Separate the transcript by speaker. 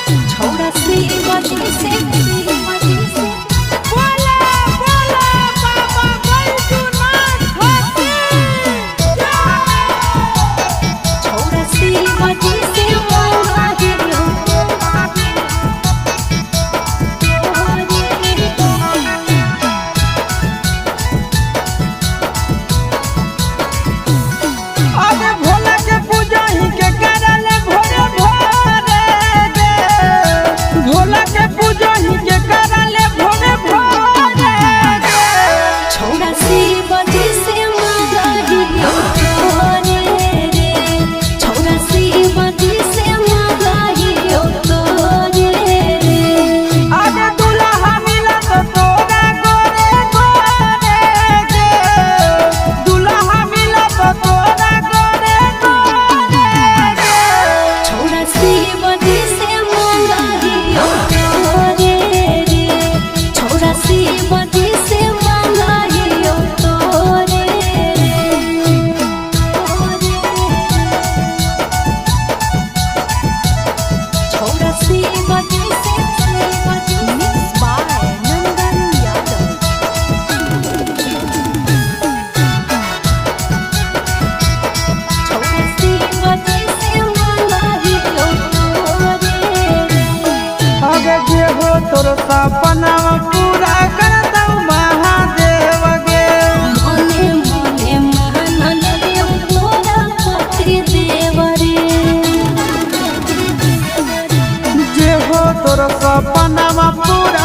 Speaker 1: छोड़ा से बजे से
Speaker 2: बोला बोला बाबा बैजूनाथ होते
Speaker 1: छोड़ा से बजे से मांगे लो
Speaker 2: अरे भोला के पूजा ही के करल भोरे भोरे गे भोला के पूजा ही के करल भोरे भोरे गे
Speaker 1: छोड़ा से बजे से मांगे लो रे छोड़ा से बजे से मांगे लो रे
Speaker 2: अरे दुल्हा मिला तो तोरा गोरे गोरे गे दुल्हा मिला तो तोरा गोरे गोरे गे
Speaker 1: छोड़ा से बजे से मांगे लो रे छोड़ा से बजे से मांगे लो रे छोड़ा से बजे से मिक्स बाय नंदन यादव छोड़ा से बजे से मांगे लो रे
Speaker 2: अगे जे हो तोर सपना पूरा कर दऊ महादेव गे
Speaker 1: मने मने महानंद देव तोरा पति देव रे
Speaker 2: जे हो तोर सपना पूरा